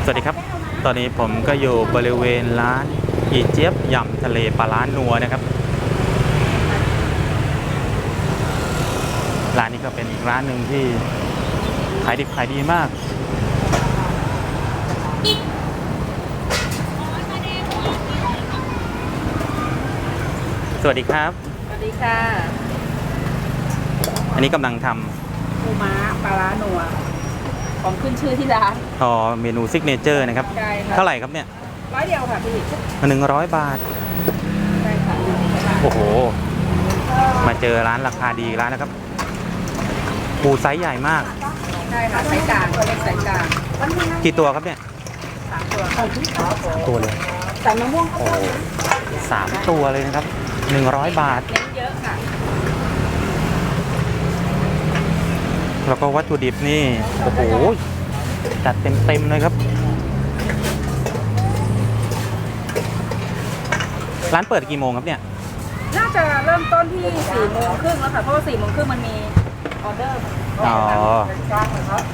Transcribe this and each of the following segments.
สวัสดีครับตอนนี้ผมก็อยู่บริเวณร้านอีเจี๊ยบยำทะเลปลาร้านัวนะครับร้านนี้ก็เป็นอีกร้านหนึ่งที่ขายดิบขายดีมากสวัสดีครับสวัสดีค่ะอันนี้กำลังทำปูม้าปลาร้านัวของขึ้นชื่อที่ร้านเมนูซิกเนเจอร์นะครับใช่ค่ะเท่าไหร่ครับเนี่ย100 เดียวค่ะพี่100 บาทใช่ค่ะโอ้โหมาเจอร้านราคาดีร้านแล้วครับปูไซส์ใหญ่มากใช่ค่ะไซส์กลางเล็กไซส์กลางกี่ตัวครับเนี่ย3 ตัวตัวเลยใส่มะม่วงโอ้3 ตัวเลยนะครับ100 บาทเน้นเยอะค่ะแล้วก็วัตถุดิบนี่โอ้โหจัดเต็มเลยครับร้านเปิดกี่โมงครับเนี่ยน่าจะเริ่มต้นที่4 โมงครึ่งแล้วค่ะเพราะว่า4 โมงครึ่งมันมีออเดอร์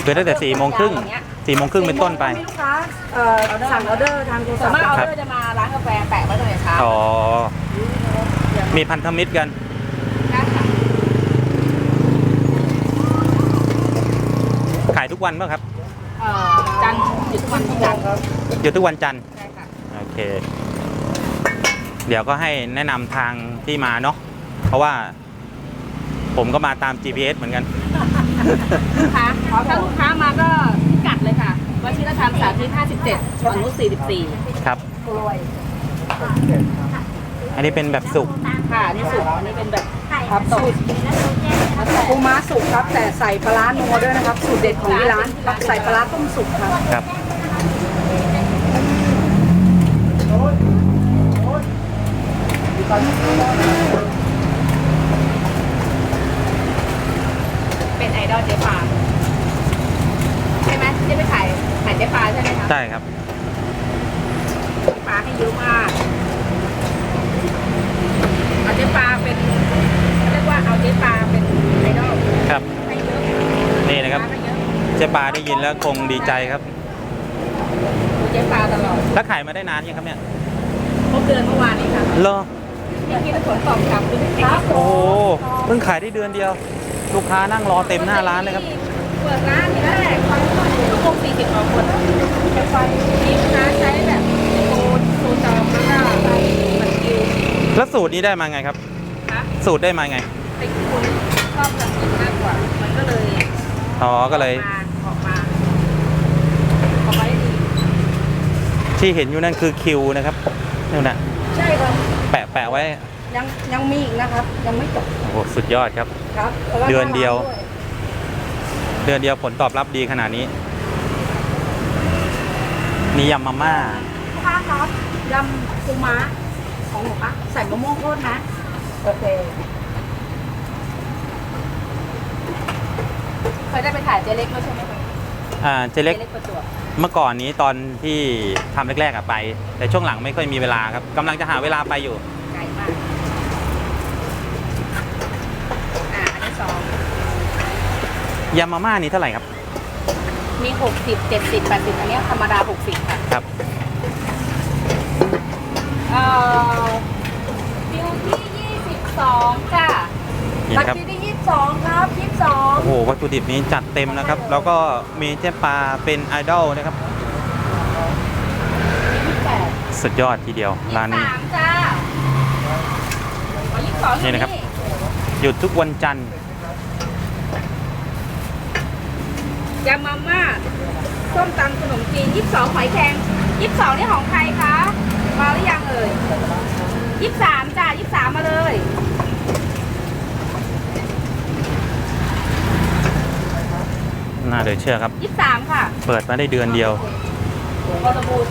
คือตั้งแต่4 โมงครึ่งเป็นต้นไปลูกค้าสั่งออเดอร์ทางโทรศัพท์ส่วนมากออเดอร์จะมาร้านกาแฟแปะไว้ตั้งแต่เช้ามีพันธมิตรกันขายทุกวันป่ะครับจันทร์หยุดทุกวันจันทร์หยุดทุกวันจันทร์ใช่ค่ะโอเคเดี๋ยวก็ให้แนะนำทางที่มาเนาะเพราะว่าผมก็มาตาม GPS เหมือนกันค่ะถ้าลูกค้ามาก็พิกัดเลยค่ะวชิรธรรมสาธิต57 อนุ44ครับอันนี้เป็นแบบสุกค่ะนี่สุกอันนี้เป็นแบบครับสูตรปูม้าสุกครับแต่ใส่ปลาร้านัวด้วยนะครับสูตรเด็ดของที่ร้านใส่ปลาร้าต้มสุกครับเป็นไอดอลเจ๊ปลาใช่ไหมที่ไปขายเจ๊ปลาใช่ไหมคะใช่ครับปลาให้เยอะมากเอาเจ๊ปลาเป็นเรียกว่าเอาเจ๊ปลาเป็นไอดอลครับให้เยอะนี่นะครับเจ๊ปลาได้ยินแล้วคงดีใจครับเจ๊ปลาตลอดแล้วขายมาได้นานยังครับเนี่ยครบเดือนเมื่อวานนี้ค่ะเหรอที่ผลตอบรับคือครับโอ้เพิ่งขายได้เดือนเดียวลูกค้านั่งรอเต็มหน้าร้านเลยครับเปิดร้านนี่แหละชั่วโมง40 กว่าคนใช้ไฟมีลูกค้าใช้แบบโซจอมแล้วก็มันคิวแล้วสูตรนี้ได้มาไงครับสูตรได้มาไงเป็นคนชอบทำกินมากกว่ามันก็เลยก็เลยออกมาได้ดีที่เห็นอยู่นั่นคือคิวนะครับนี่นะใช่ครับแปะไว้ยังมีอีกนะครับยังไม่จบโอ้สุดยอดครับเดือนเดียวผลตอบรับดีขนาดนี้นี่ยำมาม่าค่ะครับยำปูม้าของหนูปะใส่มะม่วงโคตรนะโอเคเคยได้ไปถ่ายเจเล็กด้วยใช่ไหมคะเจเล็กเมื่อก่อนนี้ตอนที่ทำแรกๆไปแต่ช่วงหลังไม่ค่อยมีเวลาครับกำลังจะหาเวลาไปอยู่ไกลมากอันที่2ยำมาม่านี้เท่าไหร่ครับมี60 70 80อันนี้ธรรมดา60ค่ะครับคิวที่22ค่ะนี่ครับคิวที่22ครับ22โอ้โหวัตถุดิบนี้จัดเต็มนะครับแล้วก็มีเจ๊ปลาเป็นไอดอลนะครับสุดยอดทีเดียวร้านนี้นี่นะครับหยุดทุกวันจันทร์ยำมาม่าส้มตำขนมจีน22หอยแครง22นี่ของใครคะมาหรือยังเอ่ย23จ้า23มาเลยน่าเดือเชื่อครับ23ค่ะเปิดมาได้เดือนเดียววรบูรณ์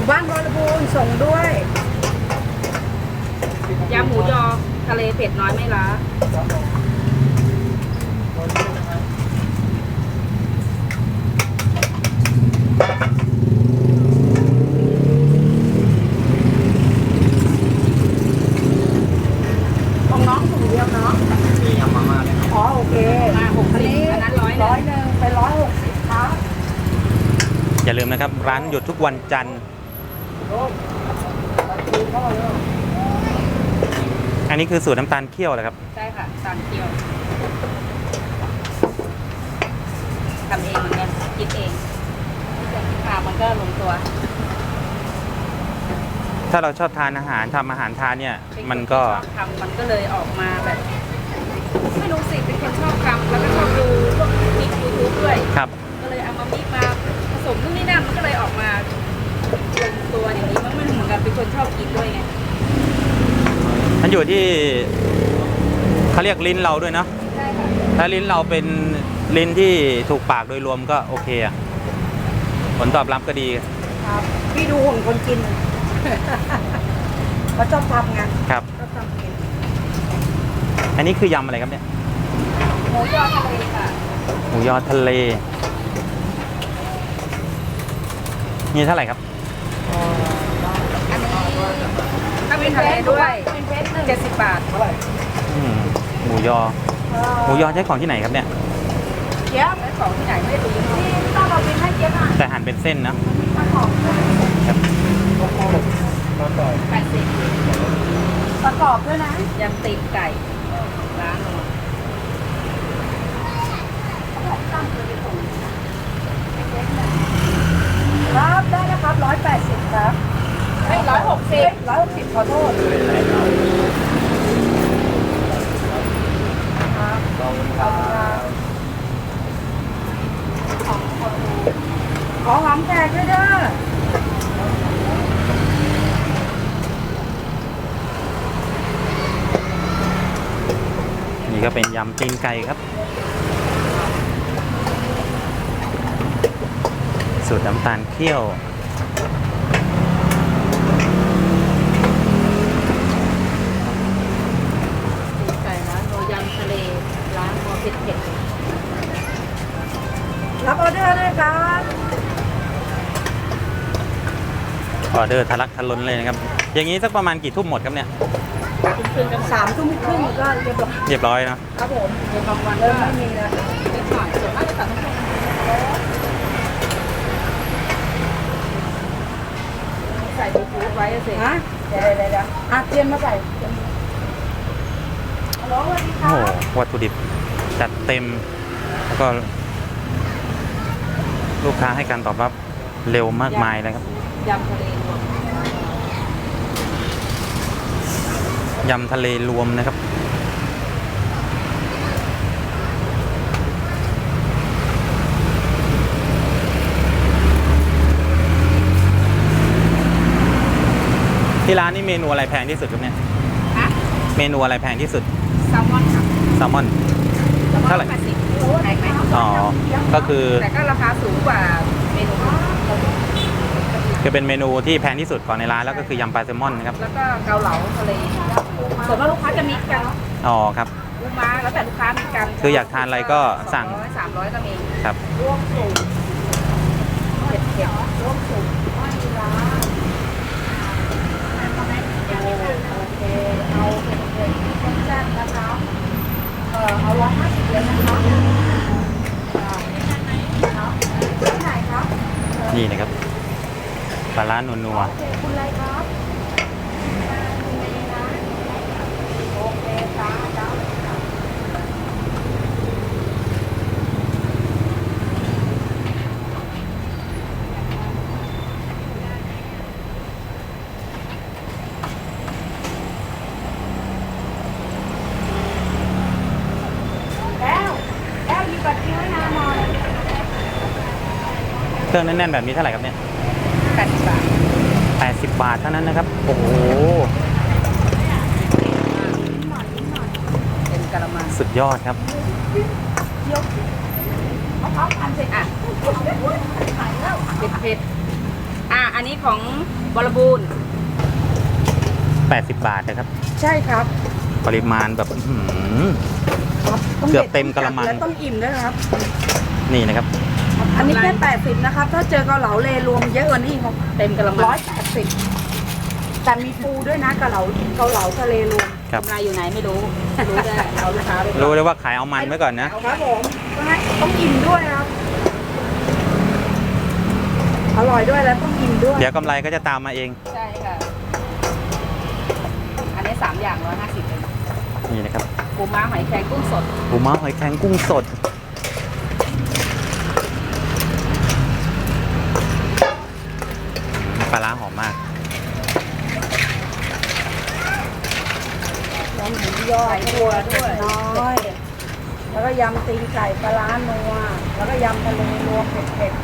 บ้านวรบูรณ์ส่งด้วยยำหมูยอทะเลเผ็ดน้อยไม่ล้าของน้องถุงเดียวเนาะนี่ยำมาม่าเลยอ๋อโอเคมา60อันนั้น100 100เป็น160ครับ อย่าลืม นะครับ ร้านหยุดทุกวันจันทร์อันนี้คือสูตรน้ำตาลเคี่ยวเหรอครับ ใช่ค่ะตาลเคี่ยวทำเองเหมือนกันคิดเองค่ะมันก็ลงตัว ถ้าเราชอบทานอาหารทำอาหารทานเนี่ยมันก็ ชอบทำมันก็เลยออกมาแบบ ไม่รู้สิเป็นคนชอบทำแล้วก็ชอบดูพวกคลิปยูทูบด้วย ครับ ก็เลยเอามามิกมาผสมนู่นนี่นั่นมันก็เลยออกมาลงตัวอย่างนี้มันไม่เหมือนกันเป็นคนชอบกินด้วยไง มันอยู่ที่เขาเรียกลิ้นเราด้วยเนาะ ใช่ค่ะ ถ้าลิ้นเราเป็นลิ้นที่ถูกปากโดยรวมก็โอเคอะผลตอบรับก็ดี ครับพี่ดูหุ่นคนกิน เขาชอบทำไง ครับ ชอบทำกิน อันนี้คือยำอะไรครับเนี่ย หมูยอทะเลค่ะ หมูยอทะเลนี่เท่าไหร่ครับ อันนี้ถ้าเป็นทะเลด้วยเป็นเพชร70 บาท อืมหมูยอใช้ของที่ไหนครับเนี่ย เจี๊ยบและของที่ไหนไม่ได้ดูที่ต้องเราเป็นให้เจี๊ยบอ่ะ แต่หั่นเป็นเส้นนะ มาของ ครับ 80ประกอบด้วยนะยำตีนไก่ร้านเราครับได้นะครับ180ครับ เฮ้ย160 160ขอโทษครับขอบคุณครับขอหอมแขกด้วยเด้อ นี่ก็เป็นยำตีนไก่ครับ สูตรน้ำตาลเคี่ยว ตีนไก่ร้านโรยำทะเลร้านโมเผ็ด รับออเดอร์ด้วยครับ ออเดอร์ทะลักทะล้นเลยนะครับ อย่างนี้สักประมาณกี่ทุ่มหมดครับเนี่ย คืนกัน 3 ทุ่มครึ่งก็เรียบร้อย เรียบร้อยเนอะ ครับผม เดี๋ยวบางวัน เริ่ ก็ มไม่มีแล้ว นิดหน่อยส่วนมากจะตัดทั้งหมดใส่บลูทูธไว้อะสิ ฮะเดี๋ยวอ่ะเตรียมมาใส่ฮัลโหลสวัสดีค โอ้ รับ โหวัตถุดิบจัดเต็ม แล้วก็ ลูกค้าให้การตอบรับเร็วมากมายเลยครับ ยำทะเลรวม ยำทะเลรวมนะครับ ที่ร้านนี่เมนูอะไรแพงที่สุดครับเนี่ย ฮะ เมนูอะไรแพงที่สุด แซลมอนค่ะ แซลมอน เท่าไหร่ 80แพงไหม อ๋อ ก็คือ แต่ก็ราคาสูงกว่าเมนูอื่น คือเป็นเมนูที่แพงที่สุดของในร้านแล้วก็คือยำปลาแซลมอนนะครับ แล้วก็เกาเหลาทะเลส่วนมากลูกค้าจะมิกกัน อ๋อครับ ลูกค้าแล้วแต่ลูกค้ามิกกัน คืออยากทานอะไรก็สั่ง 200 300ก็มี ครับ ร่วมสูง เผ็ด ร่วมสูงไม่มีร้านโอเคเอาเป็นต้มแซ่บนะคะเอา150เลยนะคะครับที่ไหนครับ นี่นะครับปลาร้านัว โอเคคุณอะไรครับโอเคจ้าจ้า แล้วหยิบบัตรคิวให้นาหน่อย ๆเครื่องแน่นๆแบบนี้เท่าไหร่ครับเนี่ย 80 บาท 80 บาทเท่านั้นนะครับ โอ้โห เป็นกะละมัง สุดยอดครับ มะพร้าวพันเสร็จ อ่ะ ขายแล้ว เผ็ดอันนี้ของบรบูรณ์ 80 บาทนะครับ ใช่ครับ ปริมาณแบบอื้อหือ ต้อง เกือบเต็มกะละมัง และต้องอิ่มด้วยนะครับ นี่นะครับ อันนี้แค่80นะครับ ถ้าเจอเกาเหลาเลรวมเยอะกว่านี้ครับ เต็มกะละมัง 180แต่มีปูด้วยนะเกาเหลาทะเลรวม ครับ กำไรอยู่ไหนไม่รู้ รู้ได้เอาลูกค้าไปก่อน รู้เลยว่าขายเอามันไว้ก่อนนะ ครับผมต้องอิ่มด้วยครับ อร่อยด้วยแล้วต้องอิ่มด้วย เดี๋ยวกำไรก็จะตามมาเอง ใช่ค่ะ อันนี้3อย่าง150เลย นี่นะครับ ปูม้าหอยแครงกุ้งสด ปูม้าหอยแครงกุ้งสดปลาร้าหอมมาก ยำหมูยอตัวด้วยน้อย แล้วก็ยำตีนไก่ปลาร้านัว แล้วก็ยำทะเลรวมเผ็ดๆ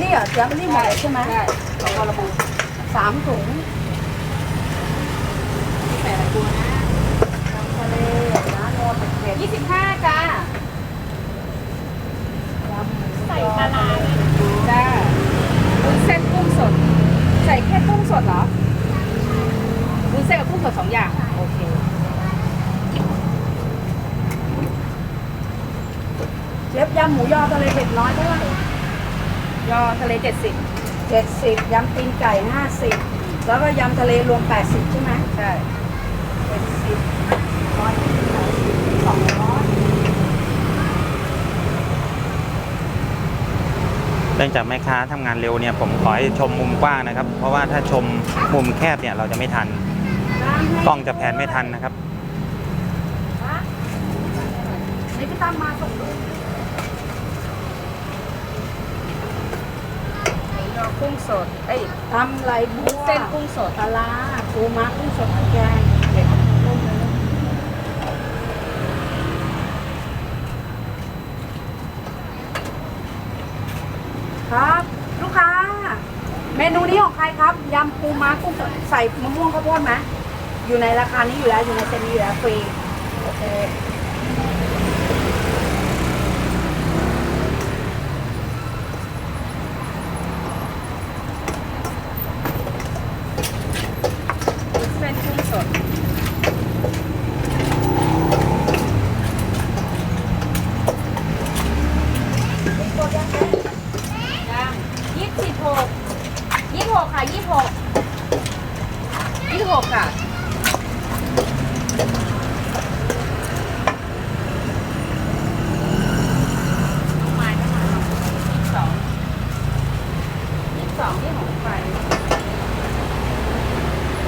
นี่เหรอเจ๊ยบนี่หมดเลยใช่ไหม ใช่ของวรบู 3 ถุง ใส่อะไรปูนะ ยำทะเลน้ำนัวเผ็ดๆ 25จ้าย ำหมู ใส่ปลาร้าจ้าวุ้นเส้นกุ้งสด ใส่แค่กุ้งสดเหรอวุ้นเส้นกับกุ้งสด2 อย่าง โอเค เจ๊ยบยำหมูยอทะเลเผ็ดน้อยเท่าไหร่ ยอทะเล70 70ยำตีนไก่50แล้วก็ยำทะเลรวม80ใช่ไหม ใช่ 70 200 เนื่องจากแม่ค้าทำงานเร็วเนี่ยผมขอให้ชมมุมกว้างนะครับ เพราะว่าถ้าชมมุมแคบเนี่ยเราจะไม่ทัน กล้องจะแพนไม่ทันนะครับ นี่พี่ตั้มมาส่งลูก ยอกุ้งสด เอ้ย ทำไหลบัว เส้นกุ้งสด ปลาร้าปูม้ากุ้งสดแกงเด็ดลูกนึงครับ ลูกค้า เมนูนี้ของใครครับยำปูม้ากุ้งสดใส่มะม่วงข้าวโพดไหมอยู่ในราคานี้อยู่แล้วอยู่ในเซตนี้อยู่แล้วฟรีโอเค เส้นกุ้งสด ยัง26ค่ะ26ค่ะน้องไม้ก็มา22ที่ของใคร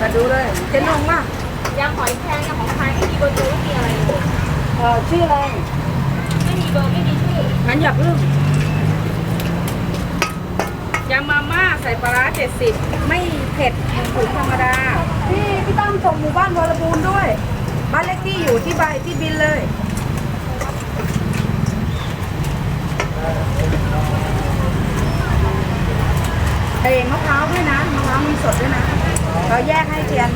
มาดูเลยเจ๊นงมาก ยำหอยแครงยำของใครไม่มีเบอร์โทรไม่มีอะไรเลย ชื่ออะไร ไม่มีเบอร์ไม่มีชื่อ งั้นอย่าเพิ่ง ยำมาม่าใส่ปลาร้า70ไม่เผ็ดถุงธรรมดา พี่ตั้มส่งหมู่บ้านวรบูรณ์ด้วย บ้านเลขที่อยู่ที่ใบที่บินเลยมะพร้าวด้วยนะมะพร้าวมีสดด้วยนะเราแยกให้เทียน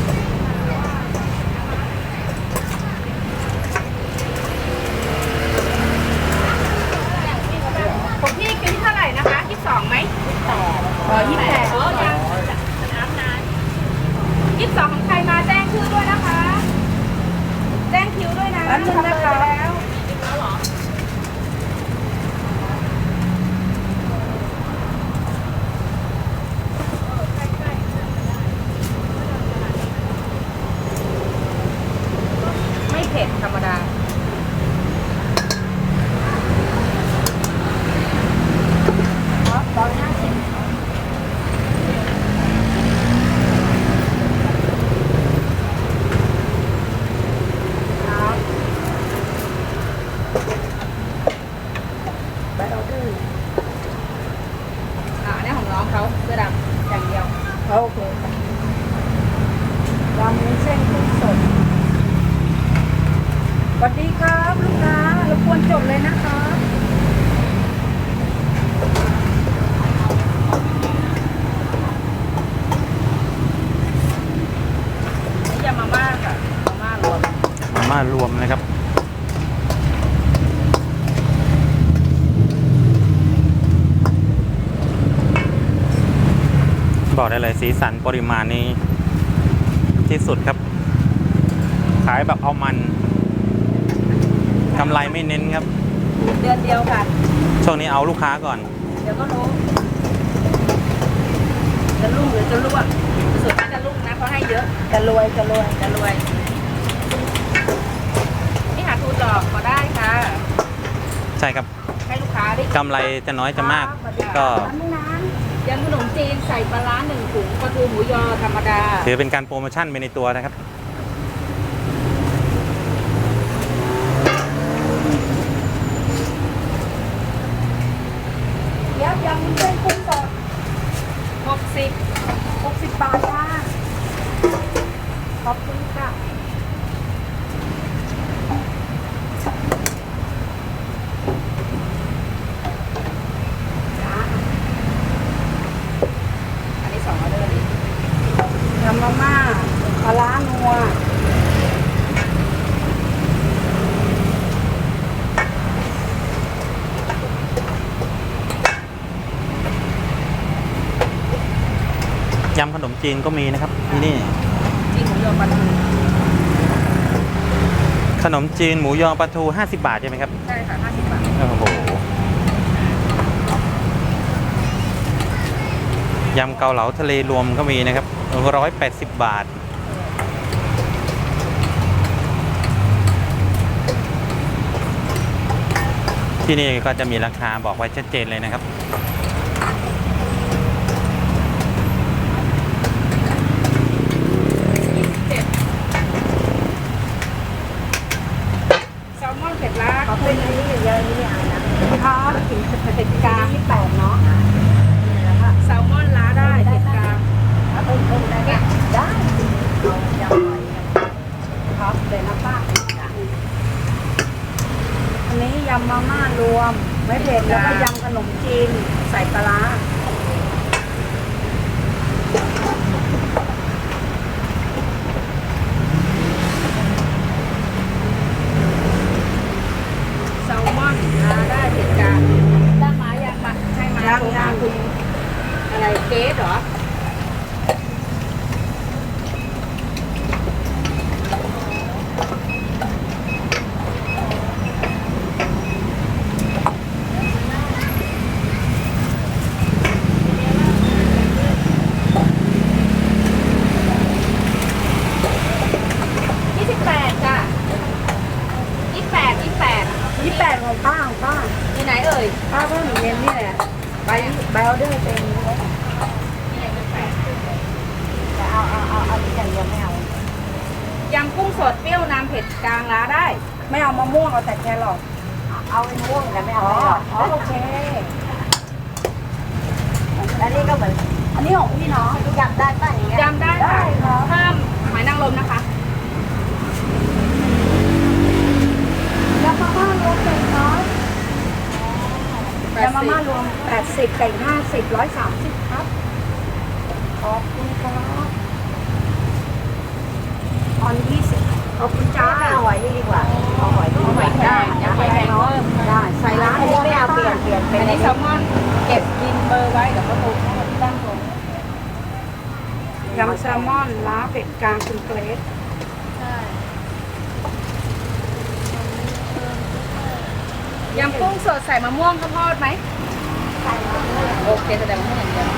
ของพี่กินที่เท่าไหร่นะคะ22ไหม28อ๋อยังน้ำนาน22ของใครมาแจ้งชื่อด้วยนะคะ แจ้งคิวด้วยนะ แป๊บนึงนะคะ แล้วเหรอไม่เผ็ดธรรมดา ครับ150ครับไปออเดอร์ อันนี้ของน้องเขาเสื้อดำอย่างเดียว โอเคยำวุ้นเส้นกุ้งสดสวัสดีครับลูกค้ารบกวนจดเลยนะคะ นี่ยำมาม่าค่ะมาม่ารวม มาม่ารวมนะครับ บอกได้เลยสีสันปริมาณนี้ที่สุดครับ ขายแบบเอามันกำไรไม่เน้นครับ เดือนเดียวค่ะ ช่วงนี้เอาลูกค้าก่อน เดี๋ยวก็รู้ จะรุ่งหรือจะร่วงสุดท้ายจะรุ่งนะเพราะให้เยอะ จะรวย จะรวยนี่หาทุนเหรอ อกก็ได้ค่ะ ใช่ครับ ให้ลูกค้าได้ กำไรจะน้อยจะมาก ก็ ยำขนมจีนใส่ปลาร้า1 ถุงปลาทูหมูยอธรรมดา ถือเป็นการโปรโมชั่นไปในตัวนะครับ เดี๋ยวยำเส้นกุ้งสด 60 60 บาทจ้าขอบคุณค่ะ อันนี้2 ออเดอร์ดิ ยำมาม่าปลาร้านัว ยำขนมจีนก็มีนะครับที่นี่ จีนหมูยอปลาทู ขนมจีนหมูยอปลาทู50 บาทใช่ไหมครับ ใช่ค่ะ50 บาท โอ้โหยำเกาเหลาทะเลรวมก็มีนะครับ180 บาท ที่นี่ก็จะมีราคาบอกไว้ชัดเจนเลยนะครับ แซลมอนเผ็ดร้า ขอบคุณอันนี้เยอะๆนี่อ่านนะค่ะถึงเป็นกลาง28เนาะ แซลมอนล้าได้เผ็ดกลาง เอาต้มได้ไหมได้เอายำหอยครับเดี๋ยวนะป้าอันนี้ยำมาม่ารวมไม่เผ็ดแล้วก็ยำขนมจีนใส่ปลาร้า แซลมอนล้าได้เผ็ดกลางได้ไหมยังมาใช่ไหมโทรมาคุณอะไรเกสเหรอ 28จ้ะ28 28ของป้าที่ไหนเอ่ย ป้าเพิ่มอีกเย็นนี่แหละใบออเดอร์เต็มแต่เอาที่อย่างเดียวไม่เอา ยำกุ้งสดเปรี้ยวน้ำเผ็ดกลางล้าได้ ไม่เอามะม่วงเอาแต่แครอทเอาเป็นม่วงแต่ไม่เอาโอเคแล้วนี่ก็เหมือนอันนี้ของพี่เนาะยำได้ป่ะอย่างเงี้ย ยำได้ค่ะเพิ่มหอยนางรมนะคะ ยำมาม่ารวมเป็นเนาะยำมาม่ารวม80ไก่50 130ครับขอบคุณครับออน20ขอบคุณจ้าเอาหอยดีกว่าเอาหอย หอยแครงยำหอยแครงเพิ่ม ได้ใส่ร้านนี้ไม่เอาเปลี่ยนเป็น อันนี้แซลมอนเก็บกินเบอร์ไว้เดี๋ยวเขาโทรเข้ามาที่บ้านผม ยำแซลมอนล้าเป็ดกลางคุณเกรซ ยำกุ้งสดใส่มะม่วงข้าวโพดไหมโอเคแสดงว่าไม่อย่างเดียว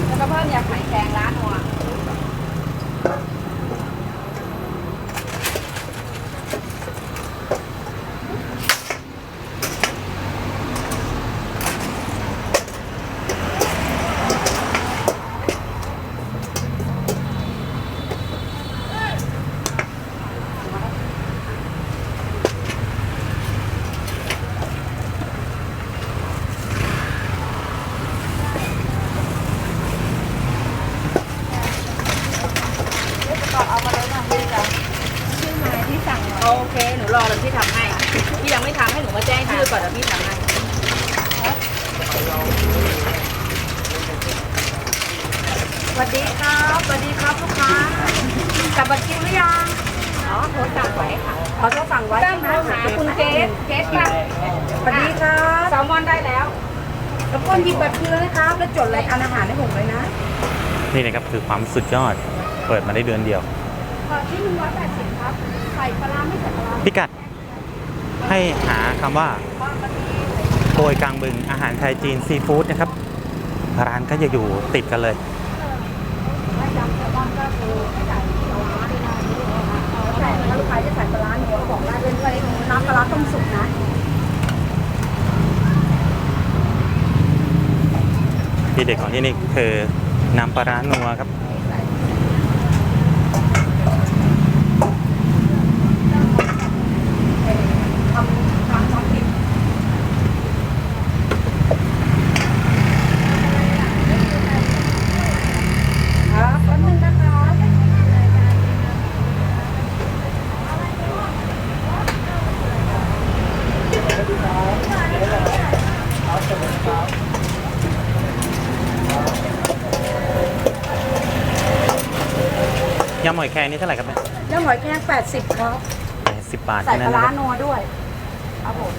แล้วก็เพิ่มยำหอยแครงร้านนัว เอามาเลยนะพี่จ้ะชื่อไม้ที่สั่งมา โอเค หนูรอแล้วพี่ทำให้ พี่ยังไม่ทำให้หนูมาแจ้งชื่อก่อนแล้วพี่ทำให้ สวัสดีครับสวัสดีครับลูกค้ากลับบัตรคิวหรือยัง อ๋อโทรสั่งไว้ค่ะ เขาจะสั่งไว้ ตั้งโทรหาคุณเกสค่ะ สวัสดีครับ แซลมอนได้แล้ว แล้วก็หยิบบัตรคิวนะครับแล้วจดรายการอาหารให้ผมเลยนะ นี่นะครับคือความสุดยอด เปิดมาได้เดือนเดียว ที่180ครับใส่ปลาร้าไม่ใส่ปลาร้า พิกัดให้หาคำว่า ปลา โกยกลางบึงอาหารไทยจีนซีฟู้ดนะครับร้านก็จะอยู่ติดกันเลย ไม่จำแต่บ้านก็คือไม่ใส่ปลาร้าด้วยนะแต่ถ้าลูกค้าจะใส่ปลาร้าหนูบอกได้ด้วยน้ำปลาร้าต้มสุกนะ ที่เด็ดของที่นี่คือน้ำปลาร้านัวครับ ทำน้ำพริกครับแป๊บนึงนะคะ ยำหอยแครงนี่เท่าไหร่ครับเนี่ย เรื่องหอยแครง80 ครับ 10 บาท ใส่ เท่า ป นั้ ลาน ร้า นะครับ นัวด้วย ครับผม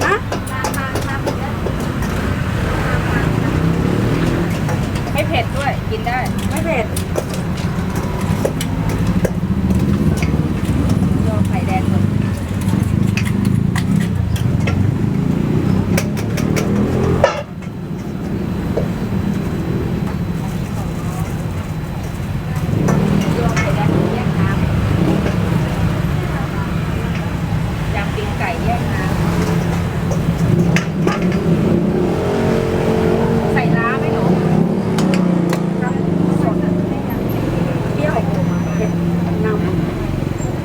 ฮะ ไม่เผ็ดด้วย กินได้ ไม่เผ็ด โยนไข่แดงหมดโยนไข่แดงแยกน้ำยำตีนไก่แยกน้ำใส่น้ำไหมหนู น้ำสดเปรี้ยวเผ็ดนำ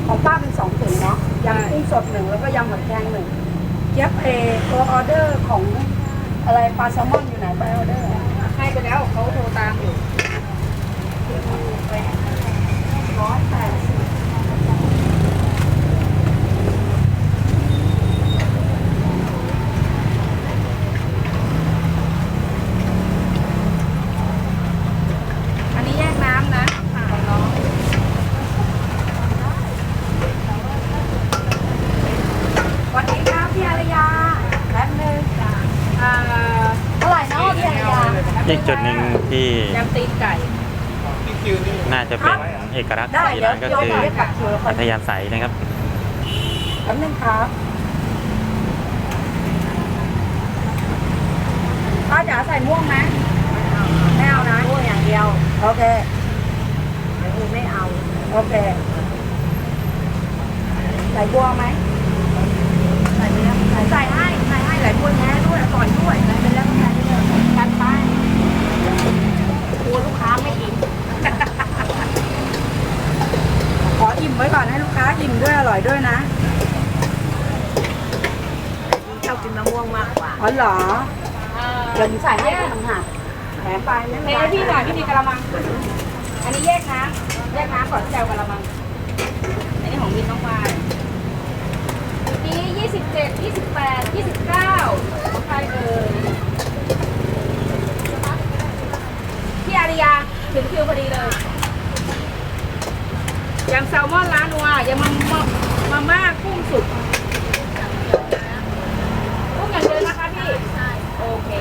ของป้าเป็น2 ถุงเนาะยำกุ้งสด1แล้วก็ยำหอยแครง1เจี๊ยบตัวออเดอร์ของอะไรปลาแซลมอนอยู่ไหนไปออเดอร์ ให้ไปแล้วเขาโทรตามอยู่ 180 อันนี้แยกน้ำนะของน้อง สวัสดีครับพี่อารยาแป๊บนึงเท่าไหร่เนาะพี่อารยา อีกจุดหนึ่งที่ ยำตีนไก่ น่าจะเป็นเอกลักษณ์ของที่ร้านก็คืออัธยาศัยนะครับ แป๊บนึงครับป้าจ๋าใส่ม่วงไหมไม่เอานะม่วงอย่างเดียวโอเคเดี๋ยวไม่เอาโอเคใส่บัวไหมใส่ไปแล้วใส่ให้ใส่บัวแท้ด้วยก่อนด้วยใส่ไปแล้วก็ใส่ไปเลยกันไปกลัวลูกค้าไม่อิ่ม ขออิ่มไว้ก่อนให้ลูกค้าอิ่มด้วยอร่อยด้วยนะชอบกินมะม่วงมากกว่าอ๋อเหรอเดี๋ยวหนูใส่ให้ต่างหากแถมไปไม่ เท เป็นไร ให้พี่หน่อยพี่มีกะละมัง อันนี้แยกน้ำก่อนที่จะเอากะละมัง อันนี้ของมินน้องวายนี้27 28 29ของใครเอ่ยพี่อาริยาถึงคิวพอดีเลยยำแซลมอนร้านนัวยำมาม่ากุ้งสุกกุ้งอย่างเดียวนะคะพี่โอเค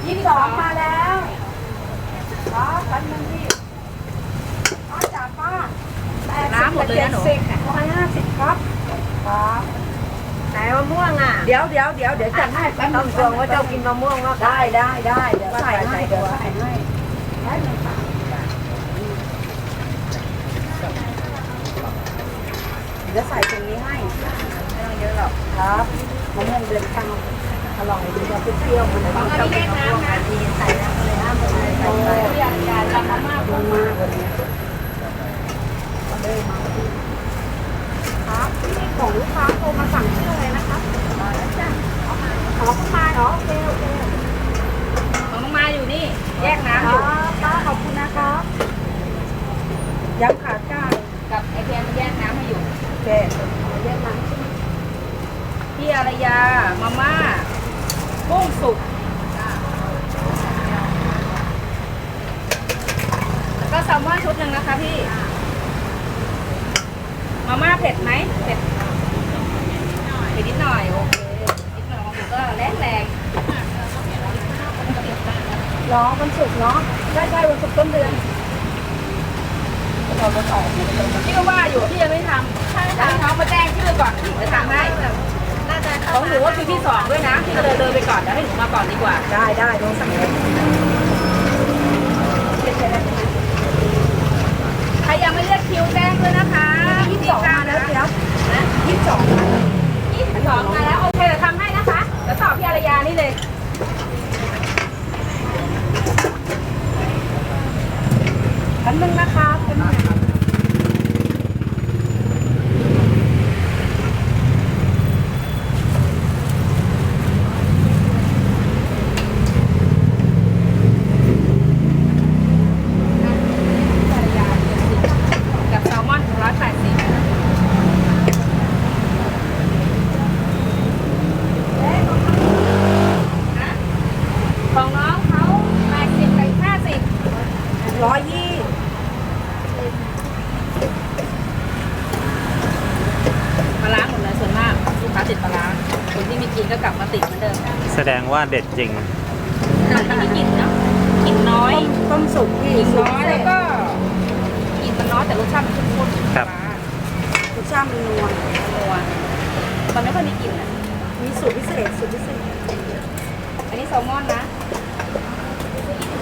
22มาแล้วครับแป๊บนึงพี่ป้าจ๋าป้า น้ำหมดเลยนะหนู 150ครับครับ ไหนมะม่วงอ่ะ เดี๋ยวจัดให้แป๊บนึง ตวงว่าเจ้ากินมะม่วงมาก ได้เดี๋ยวใส่ให้แป๊บนึงค่ะเดี๋ยวใส่ตรงนี้ให้ ไม่ต้องเยอะหรอก ครับมะม่วงเดือนเก้าอร่อยดีจะเปรี้ยวๆมัน ของอันนี้แยกน้ำนะ ดีใส่แล้วเลยห้ามใส่ โอ้ยอยากทำมาม่า ลงมากวันนี้เลยมาครับที่ของลูกค้าโทรมาสั่งชื่ออะไรนะครับจ้ะขอคุณมาเหรอโอเค ของน้องมาอยู่นี่ แยกน้ำ ค อ รั ยู่ บป้าขอบคุณนะครับย้ำขาดก้า กับไอเทียนแยกน้ำให้อยู่ โอเคเรียกมา พี่อารยามาม่ากุ้งสุกแล้วก็แซลมอนชุดหนึ่งนะคะพี่ มาม่าเผ็ดไหมเผ็ดนิดหน่อยโอเคนิดหน่อยของหนู แรงแรง ร้องวันศุกร์เนาะใช่วันศุกร์ต้นเดือนเราก็ออก พี่ก็ว่าอยู่พี่ยังไม่ทำแล้วน้องมาแจ้งชื่อก่อนเดี๋ยวทำให้ของหนูว่าคิวที่สองด้วยนะพี่ก็เลยเดินไปก่อนเดี๋ยวให้หนูมาก่อนดีกว่า ได้ลองสั่งเลย ใครยังไม่เลือกคิวแจ้งด้วยนะคะ 22มาแล้วเดี๋ยว นะ 22มาแล้ว 22มาแล้วโอเคเดี๋ยวทำให้นะคะเดี๋ยวตอบพี่อารยานี่เลย อันนึงนะคะเป็นกับแซลมอน180ของน้องเขา80กับ50 120ปลาร้าหมดเลยส่วนมากลูกค้าติดปลาร้าคนที่ไม่กินก็กลับมาติดเหมือนเดิม แสดงว่าเด็ดจริง คนที่ไม่กินเนาะกินน้อย ต้มสุกพี่ กินน้อยแล้วก็กินมันน้อยแต่รสชาติมันเข้มข้น ครับ รสชาติมันนัว นัวมันไม่ค่อยมีกลิ่นอ่ะ มีสูตรพิเศษ อันนี้แซลมอนนะ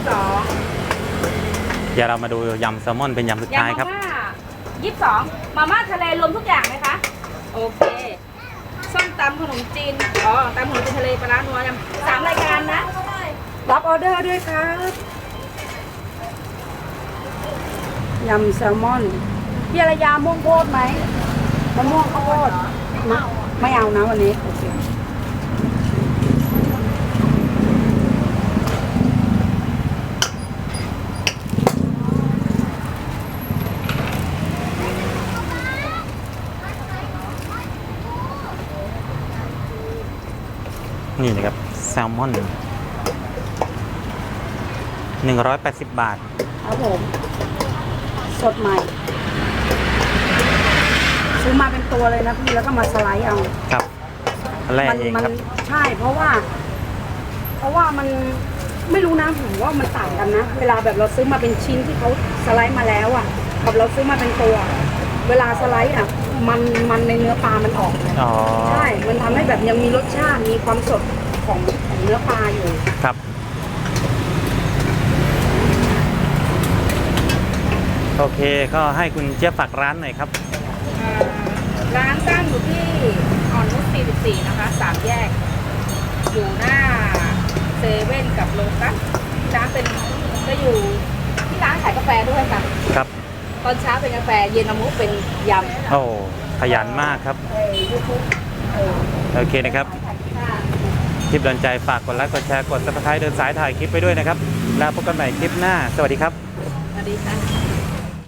22 เดี๋ยวเรามาดูยำแซลมอนเป็นยำสุดท้ายครับ 22มาม่าทะเลรวมทุกอย่างไหมคะโอเคส้มตำขนมจีนอ๋อตำขนมจีนทะเลปลาร้านัวยำ3รายการนะ รับออเดอร์ด้วยครับยำแซลมอนพี่อารยาม่วงโพดไหมมะม่วงข้าวโพดไม่เอานะวันนี้โอเค นี่นะครับแซลมอน180 บาท ครับผมสดใหม่ ซื้อมาเป็นตัวเลยนะพี่แล้วก็มาสไลด์เอา ครับแร่เองครับ ใช่เพราะว่ามันไม่รู้นะผมว่ามันต่างกันนะ เวลาแบบเราซื้อมาเป็นชิ้นที่เขาสไลด์มาแล้วอ่ะกับเราซื้อมาเป็นตัว เวลาสไลด์อ่ะมันในเนื้อปลามันออก อ๋อ ใช่ มันทำให้แบบยังมีรสชาติมีความสดของเนื้อปลาอยู่ ครับ โอเคก็ให้คุณเจี๊ยบฝากร้านหน่อยครับ ร้านตั้งอยู่ที่อ่อนนุช44นะคะ3แยกอยู่หน้าเซเว่นกับโลตัสที่ร้านเป็นจะอยู่ที่ร้านขายกาแฟด้วยค่ะ ครับ ตอนเช้าเป็นกาแฟเย็นน้ำมุกเป็นยำ โอ้ขยันมากครับ โอเคนะครับ คลิปโดนใจฝากกดไลค์กดแชร์กด Subscribe เดินสายถ่ายคลิปไปด้วยนะครับ แล้วพบกันใหม่คลิปหน้า สวัสดีครับ สวัสดีค่ะ